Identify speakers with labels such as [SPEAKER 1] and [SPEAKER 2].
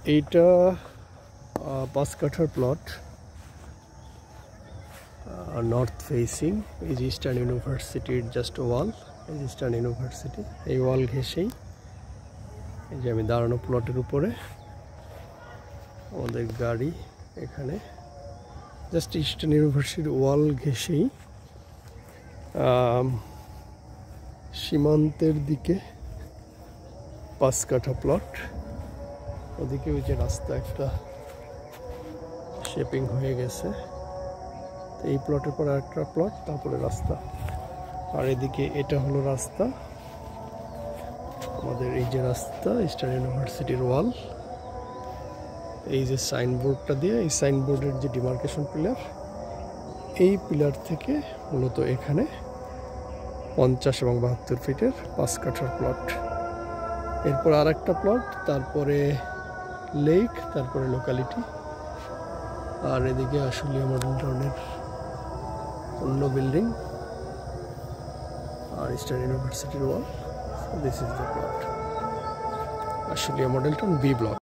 [SPEAKER 1] এইটা 5 কাঠার plot, north facing. এই যে ইস্টার্ন ইউনিভার্সিটির জাস্ট ওয়াল, এই যে ইস্টার্ন ইউনিভার্সিটি, এই ওয়াল ঘেঁষেই এই যে আমি দাঁড়ানো প্লটের উপরে আমাদের গাড়ি। এখানে জাস্ট ইস্টার্ন ইউনিভার্সিটির ওয়াল ঘেঁষেই সীমান্তের দিকে 5 কাঠা প্লট। ওদিকে ওই যে রাস্তা একটা শেপিং হয়ে গেছে, তো এই প্লটের পর আরেকটা প্লট, তারপরে রাস্তা। আর এদিকে এটা হলো রাস্তা, আমাদের এই যে রাস্তা, ইস্টার্ন ইউনিভার্সিটির ওয়াল। এই যে সাইনবোর্ডটা দিয়ে, এই সাইনবোর্ডের যে ডিমার্কেশন পিলার, এই পিলার থেকে মূলত এখানে 50 এবং 72 ফিটের 5 কাঠার প্লট। এরপর আর একটা প্লট, তারপরে লেক, তারপরে লোকালিটি। আর এদিকে আশুলিয়া মডেল টাউনের অন্য বিল্ডিং আর ইস্টার্ন ইউনিভার্সিটির wall. This is the plot, Ashulia model town B block.